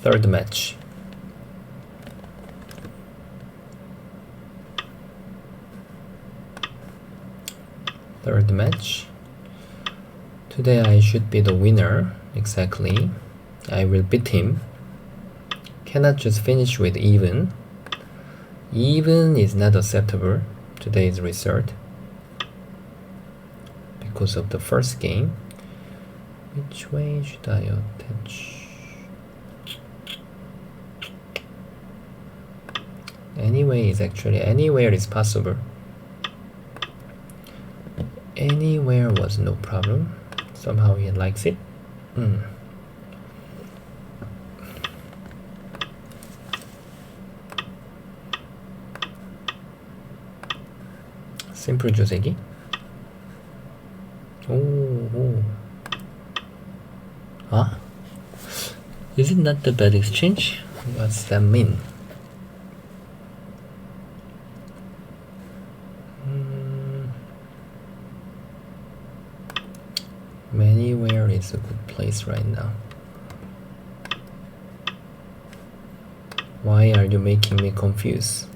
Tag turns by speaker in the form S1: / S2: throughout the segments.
S1: Third match. Third match. Today I should be the winner. Exactly. I will beat him. Cannot just finish with even. Even is not acceptable. Today's result. Because of the first game. Which way should I attach? Anyway is actually anywhere is possible. Anywhere was no problem. Somehow he likes it. 심플 조세기. 오. Ah? Is it not the bad exchange? What's that mean? Anywhere is a good place right now. Why are you making me confused?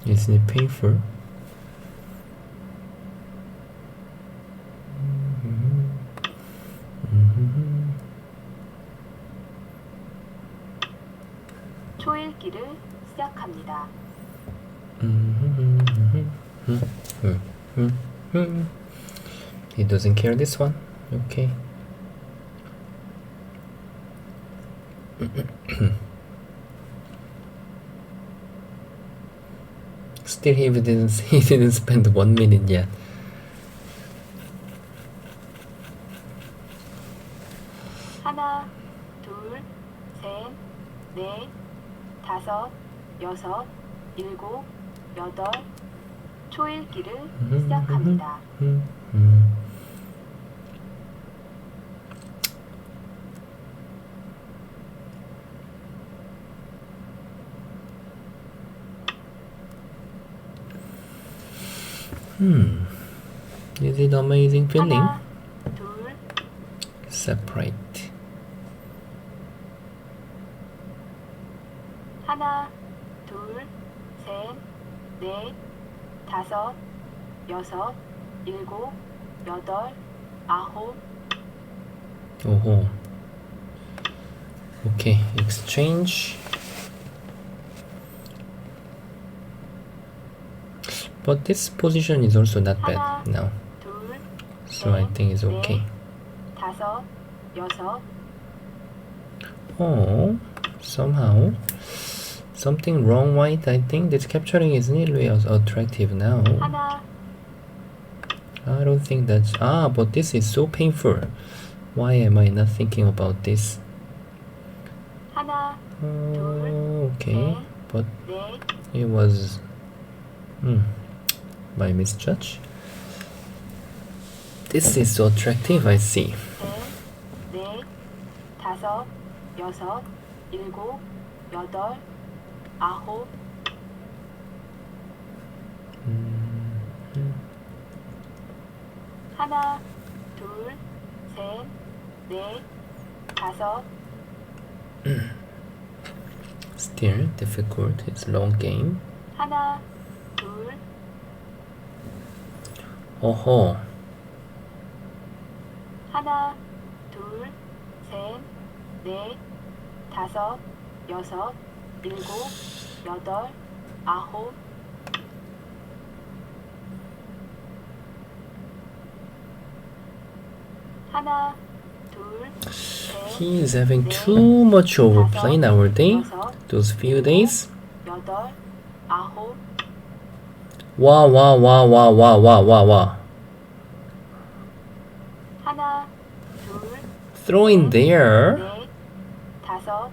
S1: Isn't it painful?
S2: 초읽기를 시작합니다.
S1: He doesn't care this one. Okay. Still he didn't spend 1 minute yet.
S2: 하나, 둘, 셋, 넷, 다섯, 여섯, 일곱, 여덟. 초읽기를 시작합니다.
S1: Is it amazing feeling?
S2: 하나, 둘,
S1: Separate.
S2: 하나, 둘, 셋, 넷, 다섯, 여섯, 일곱, 여덟, 아홉.
S1: Oh. Okay, exchange. But this position is also not bad now.
S2: 둘,
S1: So I think it's okay.
S2: 다섯, 여섯.
S1: Oh, somehow something wrong, white. I think this capturing isn't really as attractive now.
S2: 하나,
S1: I don't think that's but this is so painful. Why am I not thinking about this?
S2: 하나,
S1: Okay, but
S2: 넷,
S1: it was my misjudge. This is so attractive, I see.
S2: 셋, 넷, 다섯, 여섯, 일곱, 여덟, 아홉. 하나, 둘, 셋, 넷, 다섯.
S1: Still difficult. It's long game.
S2: 하나, 둘,
S1: Oh.
S2: 하나, 둘, 셋, 넷, 다섯, 여섯, 일곱, 여덟, 아홉. 하나, 둘, 셋,
S1: He is having too much overplay nowadays. Those few days.
S2: 여덟, 아홉.
S1: Wow.
S2: 하나, 둘,
S1: Throw in there.
S2: 넷, 다섯,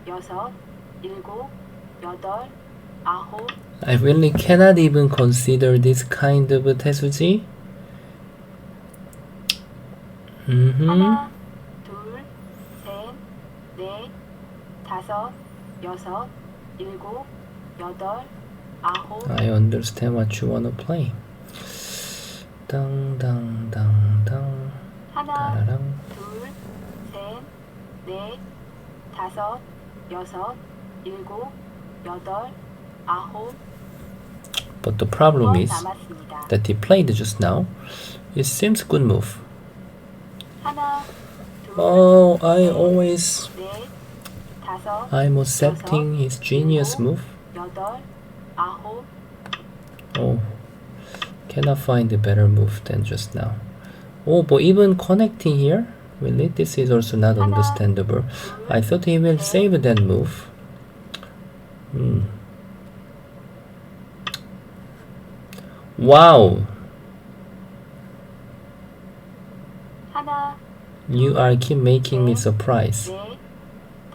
S2: 여섯, 일곱, 여덟, 아홉.
S1: I really cannot even consider this kind of 태수지.
S2: 하나, 둘, 셋, 넷, 다섯, 여섯, 일곱, 여덟, 아홉.
S1: I understand what you wanna play. 땅땅땅땅
S2: 하나,
S1: 따라랑.
S2: 둘, 셋, 넷, 다섯, 여섯, 일곱, 여덟, 아홉.
S1: But the problem
S2: 번
S1: is
S2: 남았습니다.
S1: that he played just now. It seems good move.
S2: 하나, 둘,
S1: Oh, I
S2: 셋,
S1: always
S2: 넷, 다섯,
S1: I'm accepting
S2: 여섯,
S1: his genius
S2: 일곱,
S1: move.
S2: 여덟, 아홉.
S1: Oh, cannot find a better move than just now. Oh, but even connecting here, really, this is also not
S2: 하나,
S1: understandable.
S2: 둘,
S1: I thought he will
S2: 셋.
S1: save that move. Wow,
S2: 하나,
S1: you are keep making me
S2: 셋,
S1: surprised.
S2: 넷,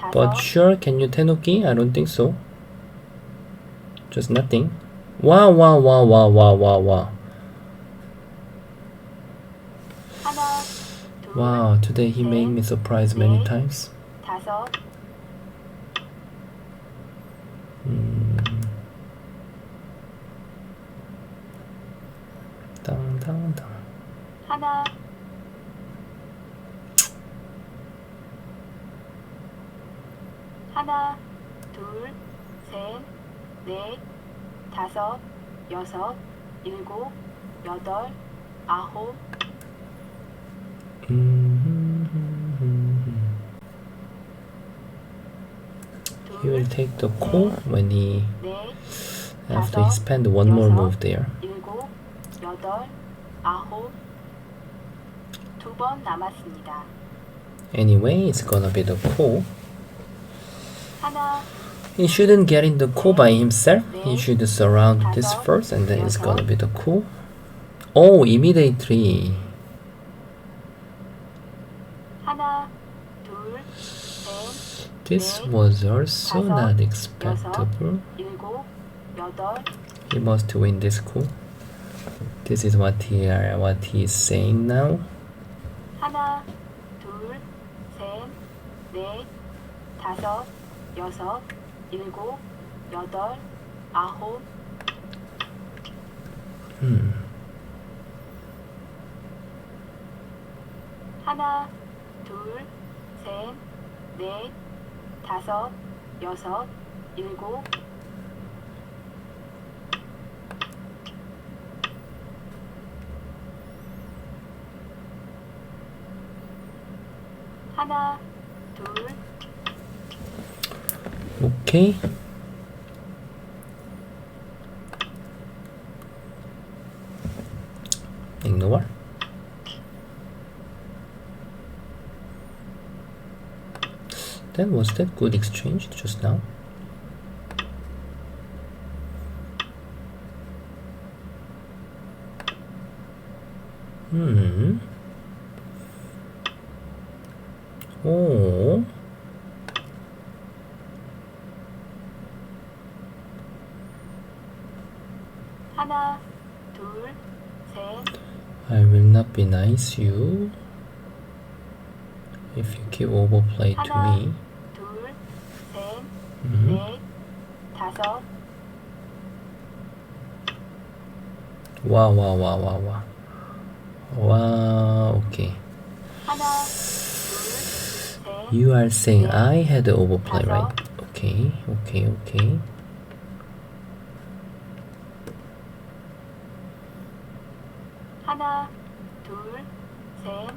S2: 다섯.
S1: But sure, can you tenuki? I don't think so. Just nothing. Wow, wow, wow, wow, wow, wow, wow.
S2: 하나, 둘,
S1: Wow, today he made me surprised many
S2: 넷,
S1: times.
S2: 다섯.
S1: 땅땅땅.
S2: 하나, 하나, 둘, 셋, 넷, 다섯, 여섯, 일곱, 여덟, 아홉.
S1: He will take the call when he
S2: 넷,
S1: after he
S2: 다섯,
S1: spend one more
S2: 여섯,
S1: move there.
S2: 일곱, 여덟, 아홉. 두 번 남았습니다.
S1: Anyway, it's gonna be the call.
S2: 하나,
S1: He shouldn't get in the call by himself. He should surround this first, and then it's gonna be the call. Oh, immediately.
S2: 하나, 둘, 셋,
S1: This
S2: 넷,
S1: was also
S2: 다섯,
S1: not
S2: 여섯,
S1: expectable.
S2: 일곱, 여덟.
S1: He must win this call. This is what he is saying now.
S2: 하나, 둘, 셋, 넷, 다섯, 여섯, 일곱, 여덟, 아홉. 하나, 둘, 셋, 넷, 다섯, 여섯, 일곱. 하나, 둘,
S1: Okay. Ignore. Then was that good exchange just now? Oh.
S2: 하나, 둘, 셋,
S1: I will not be nice you if you keep overplay to
S2: 하나,
S1: me.
S2: 둘, 셋,
S1: Mhm.
S2: 넷, 다섯.
S1: Wow, wow, wow, wow, wow. Wow, okay.
S2: 하나, 둘, 셋,
S1: You are saying
S2: 넷,
S1: I had the overplay,
S2: 다섯.
S1: right? Okay, okay, okay.
S2: 하나, 둘, 셋,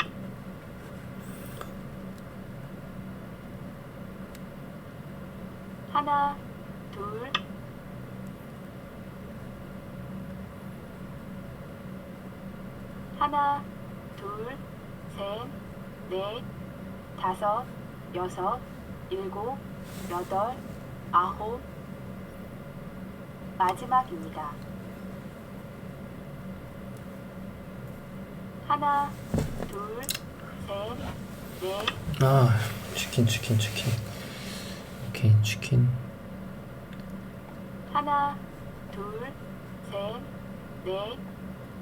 S2: 하나, 둘, 하나, 둘, 셋, 넷, 다섯, 여섯, 일곱, 여덟, 아홉. 마지막입니다. 하나, 둘, 셋, 넷,
S1: Ah, chicken. Okay, chicken.
S2: 하나, 둘, 셋, 넷,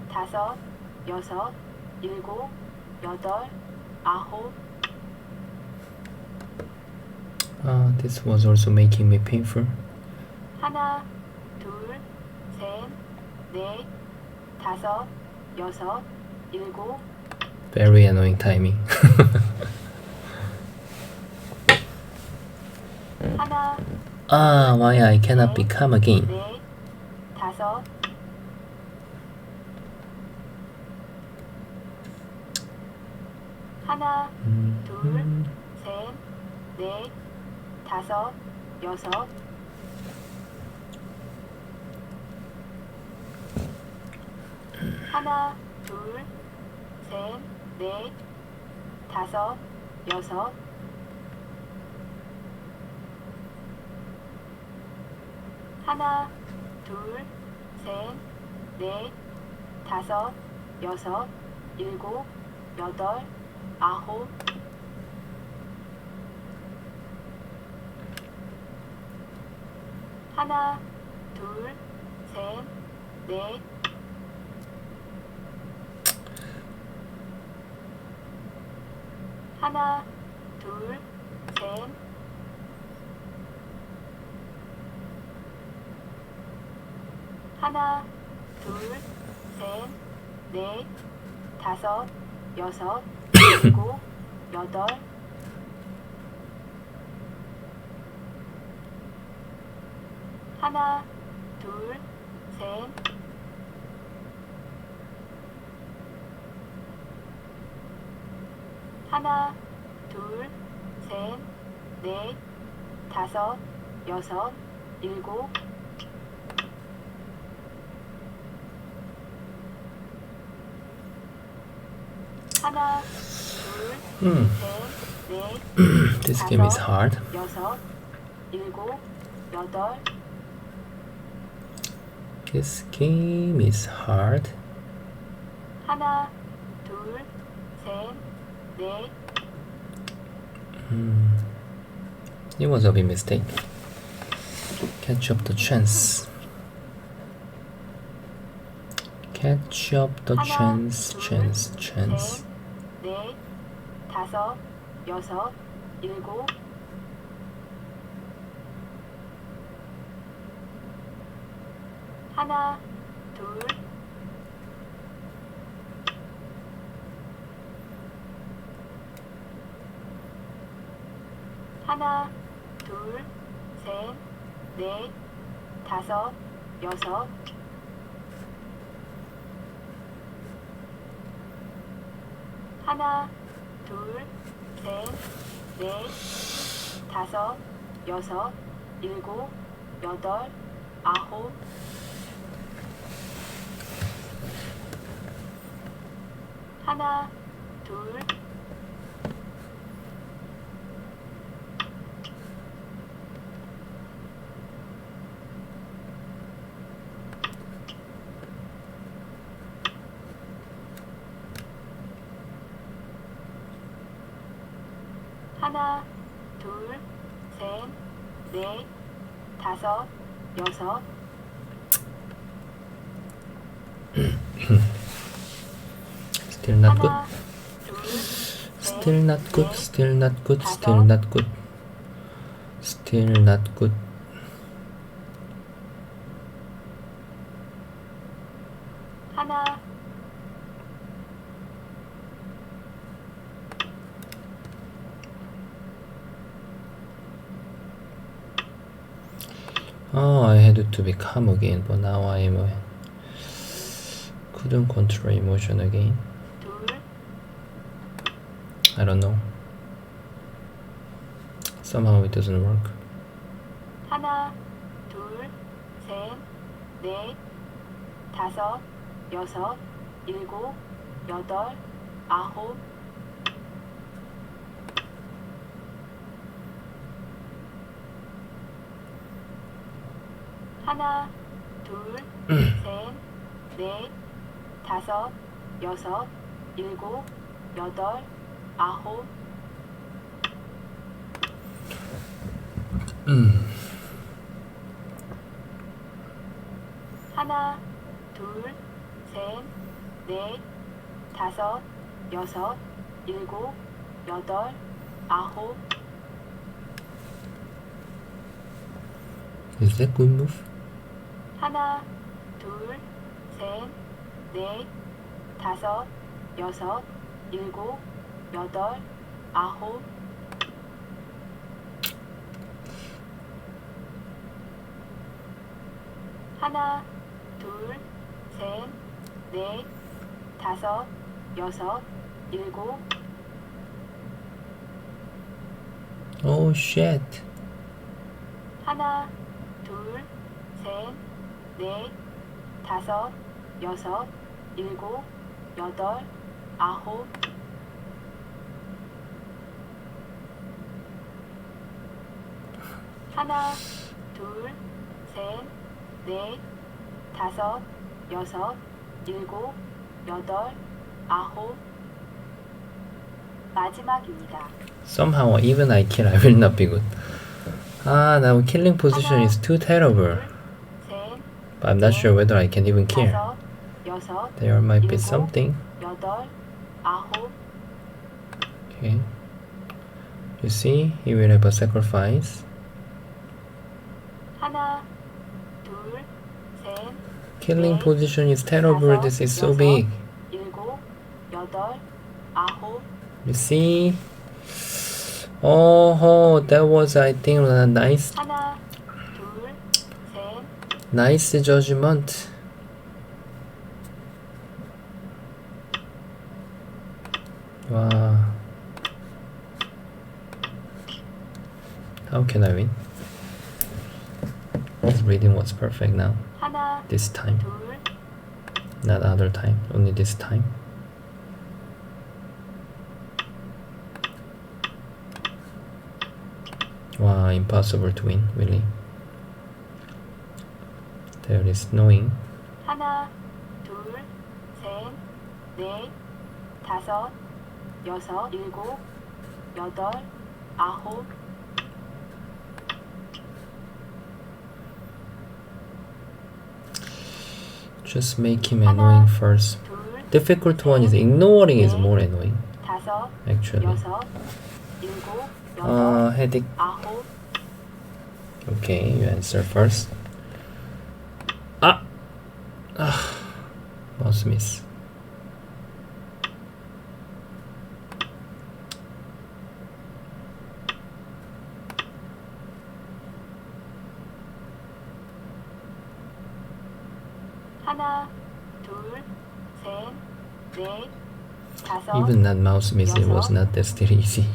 S2: 다섯, 여섯, 일곱, 여덟, 아홉.
S1: Ah, this was also making me painful.
S2: 하나, 둘, 셋, 넷, 다섯, 여섯, 일곱.
S1: Very annoying timing.
S2: 하나,
S1: Why I cannot become again?
S2: 넷, 다섯. 하나, 둘, 셋, 넷, 다섯, 여섯. 하나, 둘, 셋, 넷, 다섯, 여섯. 하나, 둘, 셋, 넷, 다섯, 여섯, 일곱, 여덟, 아홉. 하나, 둘, 셋, 넷. 하나, 둘, 셋. 하나, 둘, 셋, 넷, 다섯, 여섯, 일곱, 여덟. 하나, 둘, 셋. 하나, 둘, 셋, 넷, 다섯, 여섯, 일곱. 하나, 둘, 셋, 넷,
S1: This game is hard.
S2: 여섯, 일곱, 여덟.
S1: This game is hard.
S2: 하나, 둘, 셋, 넷.
S1: It was a big mistake. Catch up the chance. Catch up the
S2: 하나,
S1: chance.
S2: 둘,
S1: chance.
S2: 셋, 넷, 다섯, 여섯, 일곱. 하나, 둘. 하나, 둘, 셋, 넷, 다섯, 여섯. 하나, 둘, 셋, 넷, 다섯, 여섯, 일곱, 여덟, 아홉. 하나, 둘. 하나, 둘, 셋, 넷, 다섯, 여섯.
S1: Still not good.
S2: 하나, 둘,
S1: Still not good.
S2: 넷,
S1: Still not good.
S2: 다섯.
S1: Still not good. Still not good.
S2: 하나,
S1: I had to become again, but now couldn't control emotion again.
S2: 둘.
S1: I don't know. Somehow it doesn't work.
S2: 하나, 둘, 셋, 넷, 다섯, 여섯, 일곱, 여덟, 아홉. 하나, 둘, 셋, 넷, 다섯, 여섯, 일곱, 여덟, 아홉. 하나, 둘, 셋, 넷, 다섯, 여섯, 일곱, 여덟, 아홉.
S1: Is that good move?
S2: 하나, 둘, 셋, 넷, 다섯, 여섯, 일곱, 여덟, 아홉. 하나, 둘, 셋, 넷, 다섯, 여섯, 일곱.
S1: Oh shit.
S2: 하나, 둘, 셋, 넷, 다섯, 여섯, 일곱, 여덟, 아홉. 하나, 둘, 셋, 넷, 다섯, 여섯, 일곱, 여덟, 아홉. 마지막입니다.
S1: Somehow even I kill, I will not be good. Ah, now killing position is too terrible.
S2: 셋,
S1: But I'm not sure whether I can even kill.
S2: 다섯, 여섯,
S1: There might be
S2: 일곱,
S1: something.
S2: 여덟, 아홉.
S1: Okay. You see, he will have a sacrifice.
S2: 하나, 둘, 셋,
S1: Killing
S2: 넷,
S1: position is terrible.
S2: 다섯,
S1: This is so
S2: 여섯,
S1: big.
S2: 일곱, 여덟, 아홉.
S1: You see? Oh, that was, I think, a nice
S2: 하나, 둘, 셋,
S1: nice judgment. Wow. How can I win? His reading was perfect now.
S2: 하나,
S1: This time.
S2: 둘,
S1: Not other time. Only this time. Wow, impossible to win, really. There is knowing.
S2: 하나, 둘, 셋, 넷, 다섯, 여섯, 일곱, 여덟, 아홉.
S1: Just make him annoying first.
S2: 둘,
S1: Difficult one is ignoring is more annoying,
S2: 다섯,
S1: actually.
S2: 여섯, 일곱, 여덟,
S1: Headache.
S2: 아홉.
S1: Okay, you answer first. Mouse miss.
S2: 하나, 둘, 셋, 넷, 다섯.
S1: Even that mouse miss, it was not that still easy.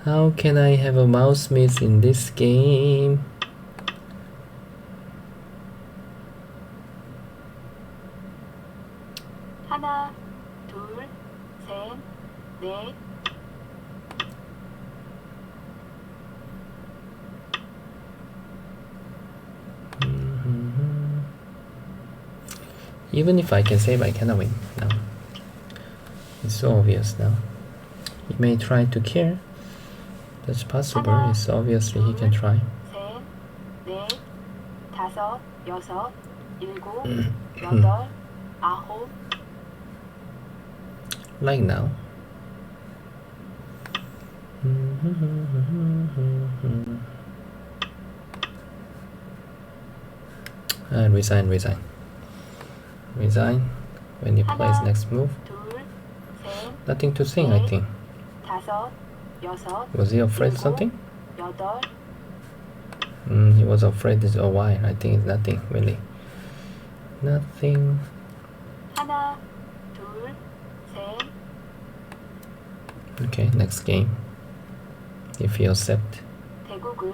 S1: How can I have a mouse miss in this game?
S2: 하나, 둘, 셋, 넷.
S1: Even if I can save, I cannot win now. It's so obvious now. He may try to kill. That's possible. It's obviously he can try.
S2: 셋, 넷, 다섯, 여섯, 일곱, 여덟, 아홉.
S1: Like now. Resign. When he plays next move.
S2: 둘, 셋,
S1: Nothing to sing, I think.
S2: 다섯, 여섯,
S1: Was he afraid of
S2: 일곱,
S1: something?
S2: 여덟.
S1: He was afraid a while. I think it's nothing, really. Nothing.
S2: 하나, 둘, 셋.
S1: Okay, next game. If he accept.
S2: 대국을